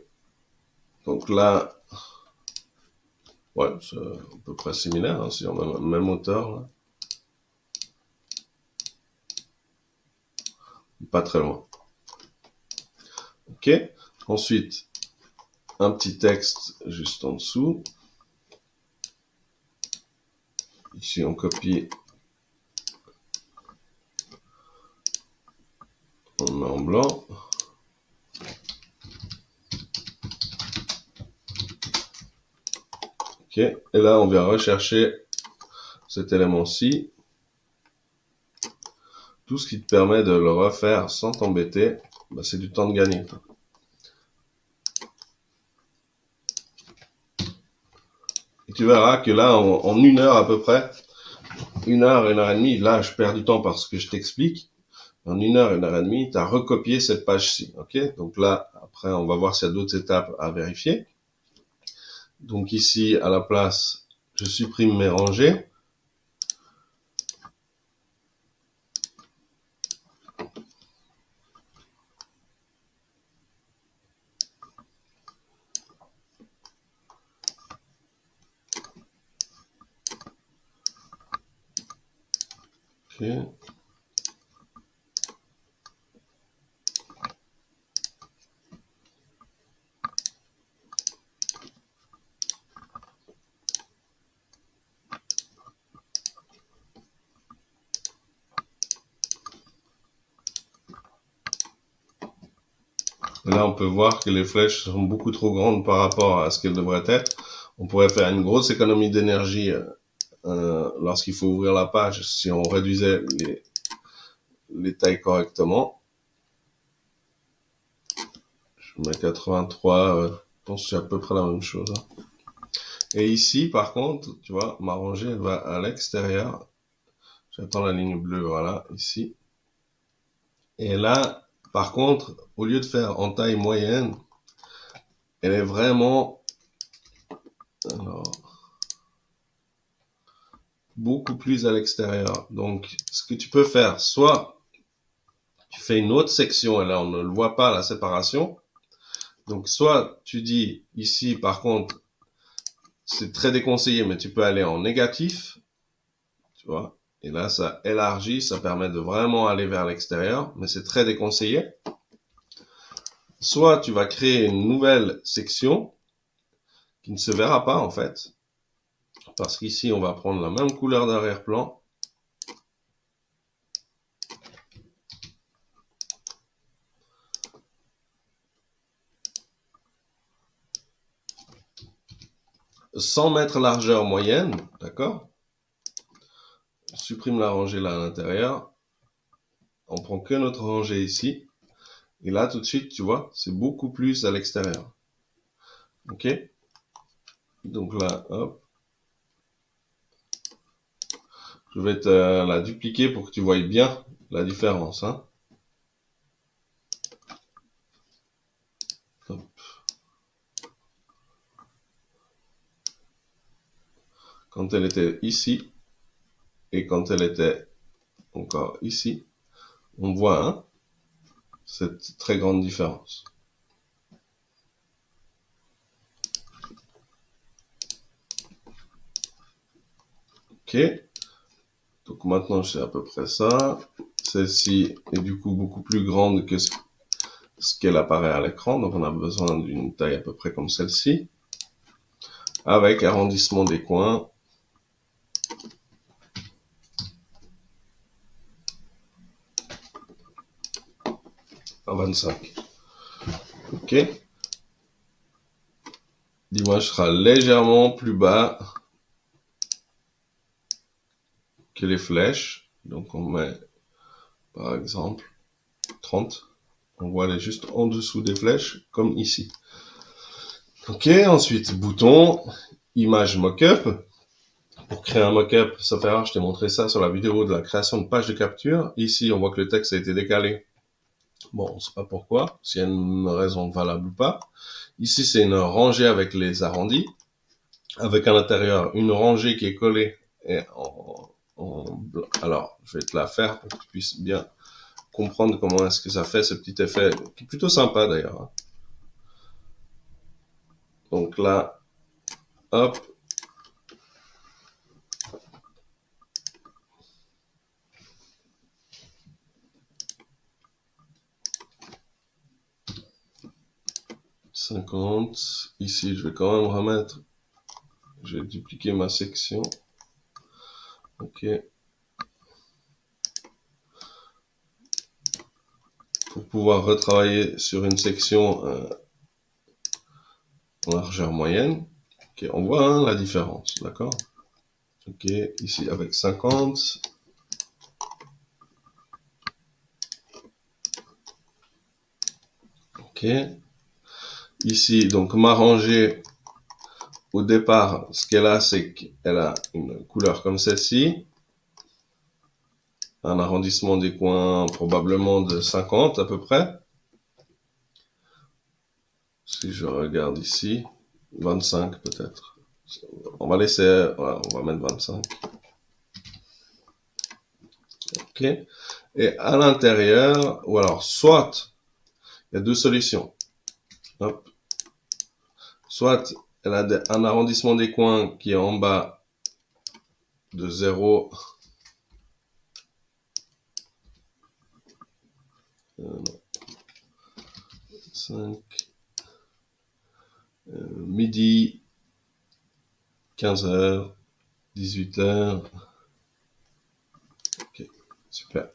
donc là, ouais, c'est à peu près similaire, hein, si on a la même hauteur, là. Pas très loin. Ok, ensuite, un petit texte juste en dessous. Ici, on copie, on met en blanc. Ok, et là, on vient rechercher cet élément-ci. Tout ce qui te permet de le refaire sans t'embêter, bah, c'est du temps de gagner. Et tu verras que là, en 1 heure à peu près, 1 heure et demie, là, je perds du temps parce que je t'explique. En 1 heure et demie, tu as recopié cette page-ci. Ok? Donc là, après, on va voir s'il y a d'autres étapes à vérifier. Donc ici, à la place, je supprime mes rangées. Ok. Et là, on peut voir que les flèches sont beaucoup trop grandes par rapport à ce qu'elles devraient être. On pourrait faire une grosse économie d'énergie lorsqu'il faut ouvrir la page si on réduisait les tailles correctement. Je mets 83, je pense que c'est à peu près la même chose. Hein. Et ici, par contre, tu vois, ma rangée, elle va à l'extérieur. J'attends la ligne bleue, voilà, ici. Et là, par contre, au lieu de faire en taille moyenne, elle est vraiment alors, beaucoup plus à l'extérieur. Donc, ce que tu peux faire, soit tu fais une autre section, et là, on ne le voit pas, la séparation. Donc, soit tu dis, ici, par contre, c'est très déconseillé, mais tu peux aller en négatif, tu vois. Et là, ça élargit, ça permet de vraiment aller vers l'extérieur, mais c'est très déconseillé. Soit tu vas créer une nouvelle section qui ne se verra pas, en fait. Parce qu'ici, on va prendre la même couleur d'arrière-plan. Sans mettre largeur moyenne, d'accord? On supprime la rangée là à l'intérieur. On prend que notre rangée ici. Et là, tout de suite, tu vois, c'est beaucoup plus à l'extérieur. Ok? Donc là, hop. Je vais te la dupliquer pour que tu voyes bien la différence. Hein. Hop. Quand elle était ici et quand elle était encore ici, on voit hein, cette très grande différence. Ok. Donc maintenant, c'est à peu près ça. Celle-ci est du coup beaucoup plus grande que ce qu'elle apparaît à l'écran. Donc on a besoin d'une taille à peu près comme celle-ci. Avec arrondissement des coins. À 25. Ok. L'image sera légèrement plus bas que les flèches. Donc on met par exemple 30. On voit elle est juste en dessous des flèches, comme ici. Ok, ensuite bouton, image mockup. Pour créer un mockup, sauf erreur, je t'ai montré ça sur la vidéo de la création de page de capture. Ici, on voit que le texte a été décalé. Bon, on ne sait pas pourquoi, s'il y a une raison valable ou pas. Ici, c'est une rangée avec les arrondis, avec à l'intérieur une rangée qui est collée et alors, je vais te la faire pour que tu puisses bien comprendre comment est-ce que ça fait ce petit effet, qui est plutôt sympa d'ailleurs. Donc là, hop. « 50. Ici, je vais quand même remettre. Je vais dupliquer ma section. Ok. Pour pouvoir retravailler sur une section en largeur moyenne. Ok, on voit hein, la différence, d'accord? Ok, ici avec 50. Ok. Ici, donc ma rangée, au départ, ce qu'elle a, c'est qu'elle a une couleur comme celle-ci. Un arrondissement des coins probablement de 50 à peu près. Si je regarde ici, 25 peut-être. On va laisser, voilà, on va mettre 25. Ok. Et à l'intérieur, ou alors soit, il y a deux solutions. Hop. Soit elle a un arrondissement des coins qui est en bas de 0 non. 5, midi, 15h, 18h. Ok, super.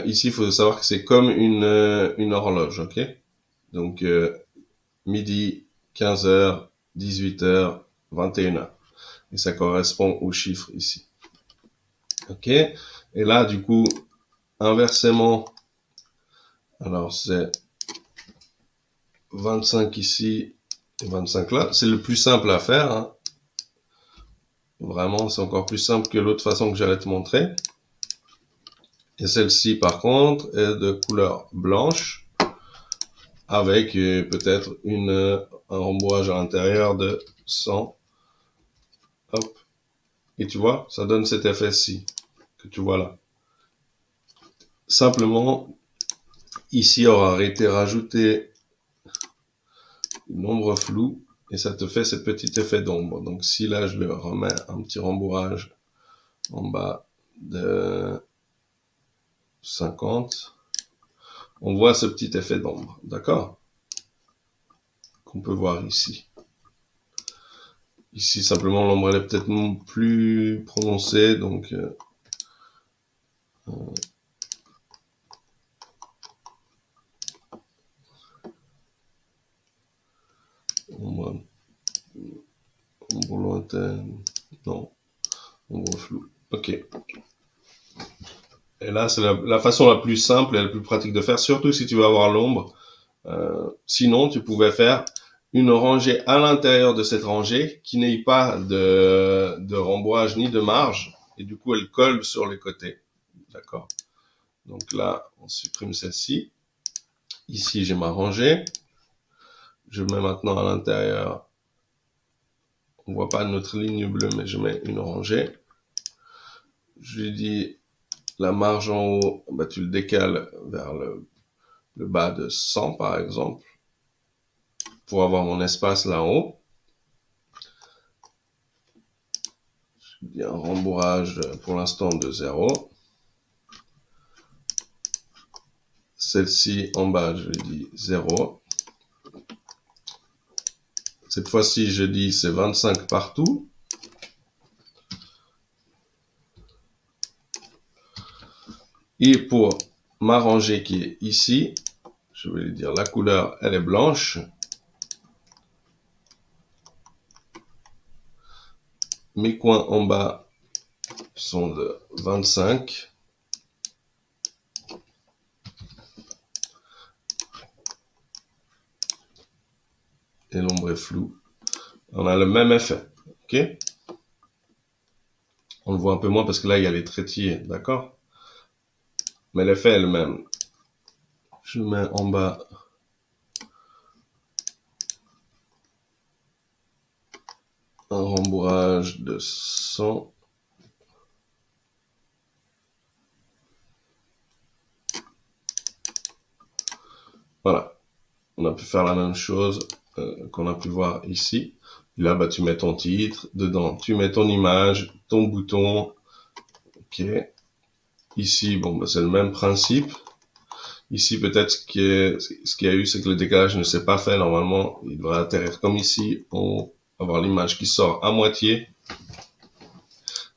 Ici, il faut savoir que c'est comme une horloge, ok? Donc, midi, 15h, 18h, 21h. Et ça correspond aux chiffres ici. Ok? Et là, du coup, inversement, alors c'est 25 ici et 25 là. C'est le plus simple à faire, hein. Vraiment, c'est encore plus simple que l'autre façon que j'allais te montrer. Et celle-ci, par contre, est de couleur blanche avec peut-être un rembourrage à l'intérieur de 100. Hop. Et tu vois, ça donne cet effet-ci que tu vois là. Simplement, ici aura été rajouté une ombre floue et ça te fait ce petit effet d'ombre. Donc si là, je le remets un petit rembourrage en bas de 50, on voit ce petit effet d'ombre, d'accord? Qu'on peut voir ici. Ici, simplement, l'ombre, elle est peut-être plus prononcée, donc ombre lointaine, non, ombre floue. Ok. Et là, c'est la façon la plus simple et la plus pratique de faire, surtout si tu veux avoir l'ombre. Sinon, tu pouvais faire une rangée à l'intérieur de cette rangée qui n'ait pas de rembourrage ni de marge. Et du coup, elle colle sur les côtés. D'accord? Donc là, on supprime celle-ci. Ici, j'ai ma rangée. Je mets maintenant à l'intérieur, on voit pas notre ligne bleue, mais je mets une rangée. Je lui dis, la marge en haut, bah, tu le décales vers le bas de 100, par exemple, pour avoir mon espace là en haut. Je dis un rembourrage pour l'instant de 0. Celle-ci en bas, je lui dis 0. Cette fois-ci, je dis c'est 25 partout. Et pour ma rangée qui est ici, je vais lui dire la couleur, elle est blanche. Mes coins en bas sont de 25. Et l'ombre est floue. On a le même effet, ok? On le voit un peu moins parce que là, il y a les trétiers, d'accord? Mais l'effet est le même. Je mets en bas un rembourrage de 100. Voilà. On a pu faire la même chose qu'on a pu voir ici. Et là, bah, tu mets ton titre. Dedans, tu mets ton image, ton bouton. Ok. Ici, bon, bah, c'est le même principe. Ici, peut-être ce qu'il y a eu, c'est que le décalage ne s'est pas fait. Normalement, il devrait atterrir comme ici. On va avoir l'image qui sort à moitié.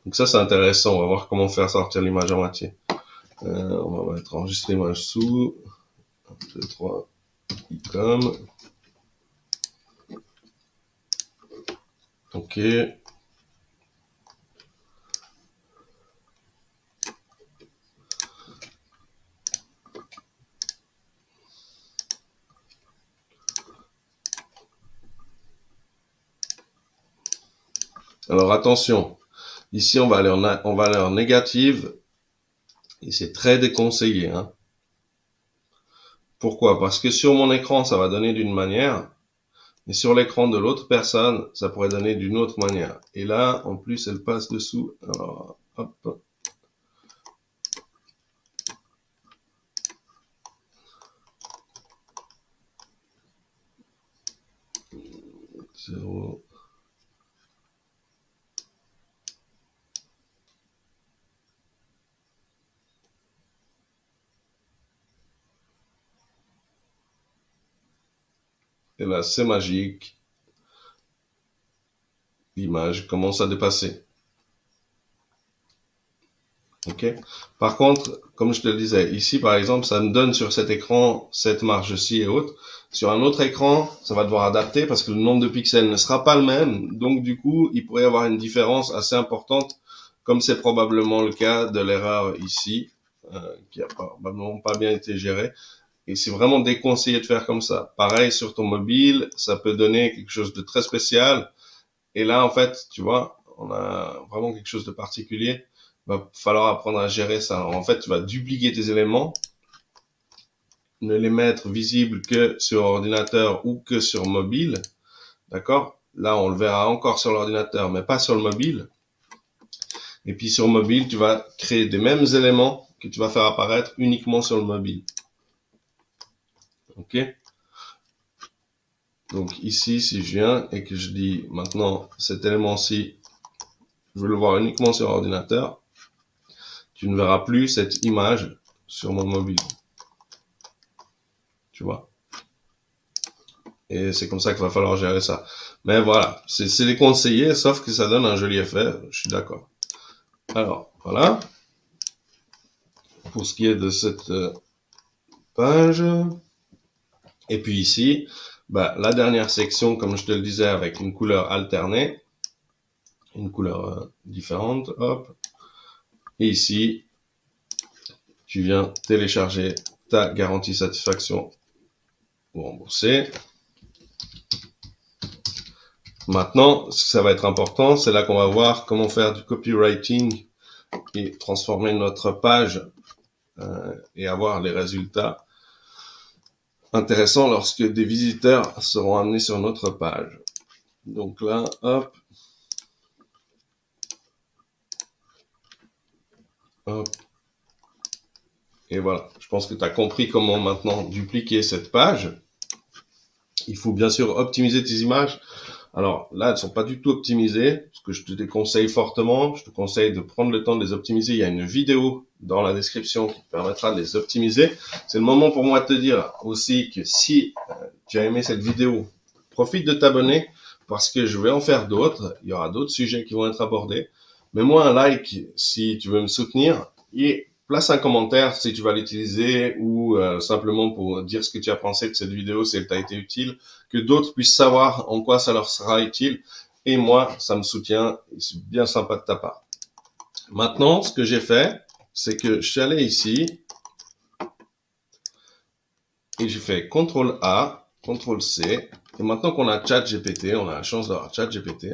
Donc ça, c'est intéressant. On va voir comment faire sortir l'image à moitié. On va mettre enregistrer image sous. 1, 2, 3, icône. Ok. Alors attention. Ici, on va aller en valeur négative. Et c'est très déconseillé, hein. Pourquoi? Parce que sur mon écran, ça va donner d'une manière. Et sur l'écran de l'autre personne, ça pourrait donner d'une autre manière. Et là, en plus, elle passe dessous. Alors, hop. 0. Et là, c'est magique. L'image commence à dépasser. Ok. Par contre, comme je te le disais, ici, par exemple, ça me donne sur cet écran cette marge-ci et autres. Sur un autre écran, ça va devoir adapter parce que le nombre de pixels ne sera pas le même. Donc, du coup, il pourrait y avoir une différence assez importante, comme c'est probablement le cas de l'erreur ici, qui a probablement pas bien été gérée. Et c'est vraiment déconseillé de faire comme ça. Pareil sur ton mobile, ça peut donner quelque chose de très spécial. Et là, en fait, tu vois, on a vraiment quelque chose de particulier. Il va falloir apprendre à gérer ça. Alors, en fait, tu vas dupliquer tes éléments, ne les mettre visibles que sur ordinateur ou que sur mobile. D'accord? Là, on le verra encore sur l'ordinateur, mais pas sur le mobile. Et puis sur mobile, tu vas créer des mêmes éléments que tu vas faire apparaître uniquement sur le mobile. Ok? Donc ici, si je viens et que je dis maintenant cet élément-ci, je veux le voir uniquement sur ordinateur, tu ne verras plus cette image sur mon mobile. Tu vois. Et c'est comme ça qu'il va falloir gérer ça. Mais voilà, c'est les conseillers, sauf que ça donne un joli effet, je suis d'accord. Alors, voilà. Pour ce qui est de cette page. Et puis ici, bah, la dernière section, comme je te le disais, avec une couleur alternée, une couleur différente, hop. Et ici, tu viens télécharger ta garantie satisfaction ou remboursée. Maintenant, ce que ça va être important, c'est là qu'on va voir comment faire du copywriting et transformer notre page et avoir les résultats intéressants lorsque des visiteurs seront amenés sur notre page. Donc là, hop, hop, et voilà. Je pense que tu as compris comment maintenant dupliquer cette page. Il faut bien sûr optimiser tes images. Alors là, elles ne sont pas du tout optimisées, ce que je te déconseille fortement. Je te conseille de prendre le temps de les optimiser. Il y a une vidéo dans la description qui te permettra de les optimiser. C'est le moment pour moi de te dire aussi que si tu as aimé cette vidéo, profite de t'abonner parce que je vais en faire d'autres. Il y aura d'autres sujets qui vont être abordés. Mets-moi un like si tu veux me soutenir et place un commentaire si tu vas l'utiliser ou simplement pour dire ce que tu as pensé de cette vidéo, si elle t'a été utile, que d'autres puissent savoir en quoi ça leur sera utile. Et moi, ça me soutient, c'est bien sympa de ta part. Maintenant, ce que j'ai fait, c'est que je suis allé ici et j'ai fait CTRL A, CTRL C. Et maintenant qu'on a ChatGPT, on a la chance d'avoir ChatGPT,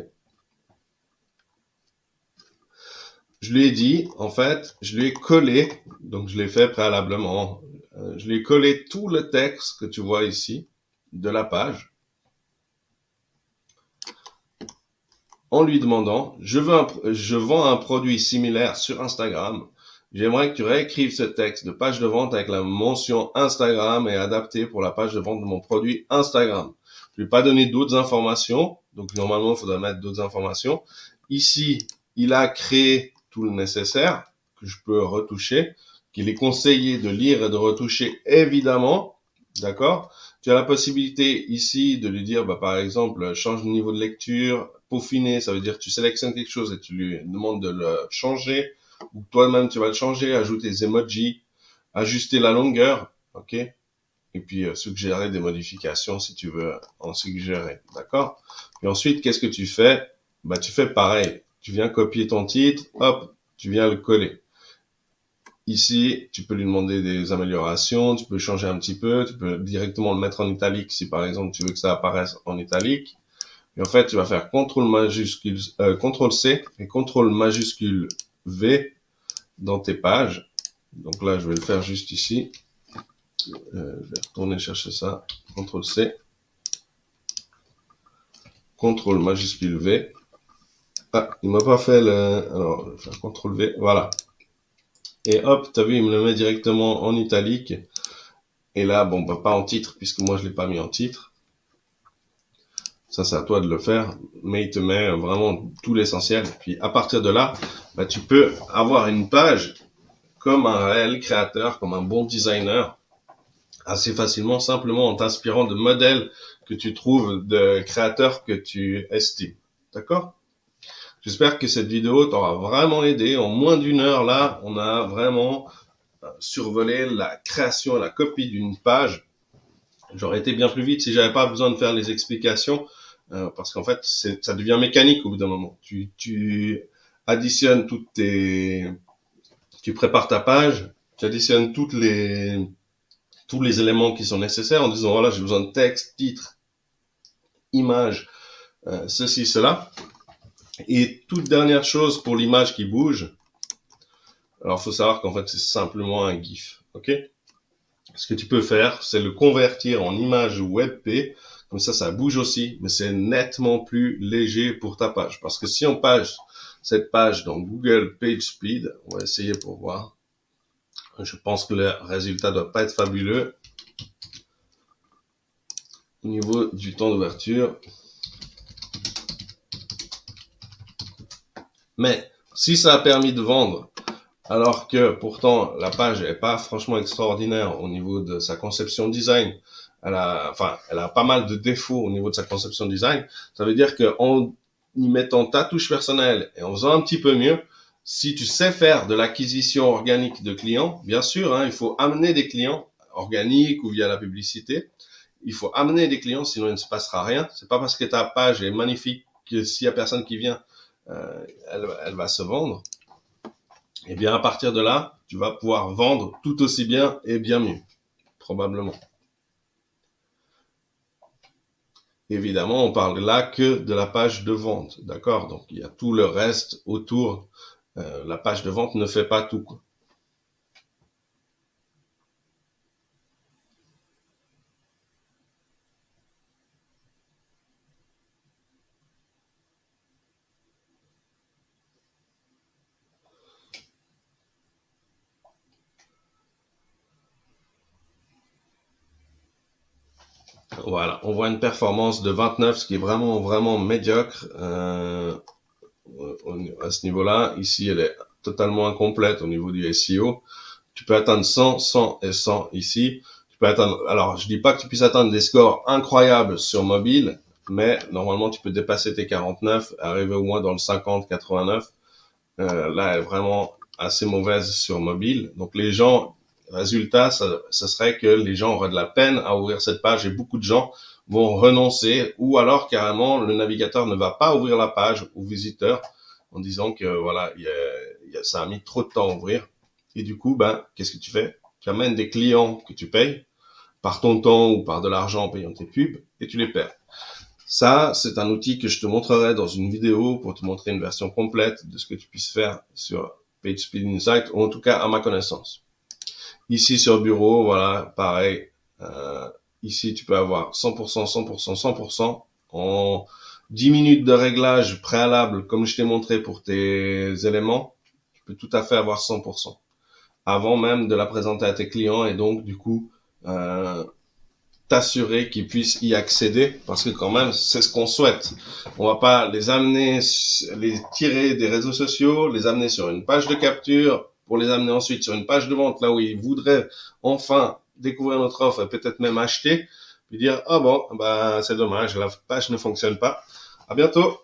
je lui ai dit, en fait, je lui ai collé, donc je l'ai fait préalablement, je lui ai collé tout le texte que tu vois ici de la page en lui demandant, je vends un produit similaire sur Instagram. J'aimerais que tu réécrives ce texte de page de vente avec la mention Instagram et adapté pour la page de vente de mon produit Instagram. Je ne lui ai pas donné d'autres informations, donc normalement il faudrait mettre d'autres informations. Ici, il a créé tout le nécessaire que je peux retoucher, qu'il est conseillé de lire et de retoucher évidemment, d'accord? Tu as la possibilité ici de lui dire, bah, par exemple, change le niveau de lecture, peaufiner, ça veut dire que tu sélectionnes quelque chose et tu lui demandes de le changer, ou toi-même tu vas le changer, ajouter des emojis, ajuster la longueur, ok? Et puis suggérer des modifications si tu veux en suggérer, d'accord? Et ensuite, qu'est-ce que tu fais? Bah, tu fais pareil. Tu viens copier ton titre, hop, tu viens le coller. Ici, tu peux lui demander des améliorations, tu peux changer un petit peu, tu peux directement le mettre en italique si par exemple tu veux que ça apparaisse en italique. Et en fait, tu vas faire CTRL C et CTRL majuscule V dans tes pages. Donc là, je vais le faire juste ici. Je vais retourner chercher ça. CTRL C. CTRL majuscule V. Ah, il m'a pas fait le... Alors, je vais faire CTRL V. Voilà. Et hop, t'as vu, il me le met directement en italique. Et là, bon, bah, pas en titre, puisque moi, je l'ai pas mis en titre. Ça, c'est à toi de le faire. Mais il te met vraiment tout l'essentiel. Puis, à partir de là, bah, tu peux avoir une page comme un réel créateur, comme un bon designer, assez facilement, simplement en t'inspirant de modèles que tu trouves, de créateurs que tu estimes. D'accord? J'espère que cette vidéo t'aura vraiment aidé. En moins d'une heure, là, on a vraiment survolé la création et la copie d'une page. J'aurais été bien plus vite si j'avais pas besoin de faire les explications, parce qu'en fait, ça devient mécanique au bout d'un moment. Tu additionnes tu prépares ta page, tu additionnes tous les éléments qui sont nécessaires en disant voilà, j'ai besoin de texte, titre, image, ceci, cela. Et toute dernière chose pour l'image qui bouge, alors faut savoir qu'en fait c'est simplement un GIF, ok? Ce que tu peux faire, c'est le convertir en image WebP, comme ça bouge aussi, mais c'est nettement plus léger pour ta page. Parce que si on page cette page dans Google PageSpeed, on va essayer pour voir. Je pense que le résultat doit pas être fabuleux. Au niveau du temps d'ouverture. Mais si ça a permis de vendre, alors que pourtant la page n'est pas franchement extraordinaire au niveau de sa conception design, elle a pas mal de défauts au niveau de sa conception design, ça veut dire qu'en y mettant ta touche personnelle et en faisant un petit peu mieux, si tu sais faire de l'acquisition organique de clients, bien sûr, hein, il faut amener des clients organiques ou via la publicité, il faut amener des clients, sinon il ne se passera rien. C'est pas parce que ta page est magnifique que s'il y a personne qui vient, elle va se vendre. Et bien à partir de là, tu vas pouvoir vendre tout aussi bien et bien mieux, probablement. Évidemment, on parle là que de la page de vente, d'accord? Donc il y a tout le reste autour. La page de vente ne fait pas tout, quoi. Voilà, on voit une performance de 29, ce qui est vraiment, vraiment médiocre à ce niveau-là. Ici, elle est totalement incomplète au niveau du SEO. Tu peux atteindre 100, 100 et 100 ici. Tu peux atteindre, alors je dis pas que tu puisses atteindre des scores incroyables sur mobile, mais normalement tu peux dépasser tes 49, arriver au moins dans le 50, 89. Là, elle est vraiment assez mauvaise sur mobile. Donc les gens, résultat, ça serait que les gens auraient de la peine à ouvrir cette page et beaucoup de gens vont renoncer ou alors carrément le navigateur ne va pas ouvrir la page au visiteur en disant que voilà, ça a mis trop de temps à ouvrir. Et du coup, ben, qu'est-ce que tu fais? Tu amènes des clients que tu payes par ton temps ou par de l'argent en payant tes pubs et tu les perds. Ça, c'est un outil que je te montrerai dans une vidéo pour te montrer une version complète de ce que tu puisses faire sur PageSpeed Insight, ou en tout cas à ma connaissance. Ici sur bureau, voilà, pareil. Ici, tu peux avoir 100%, 100%, 100% en 10 minutes de réglage préalable, comme je t'ai montré pour tes éléments. Tu peux tout à fait avoir 100% avant même de la présenter à tes clients et donc du coup t'assurer qu'ils puissent y accéder parce que quand même c'est ce qu'on souhaite. On va pas les amener, les tirer des réseaux sociaux, les amener sur une page de capture pour les amener ensuite sur une page de vente là où ils voudraient enfin découvrir notre offre et peut-être même acheter, puis dire ah bon bah c'est dommage, la page ne fonctionne pas. À bientôt.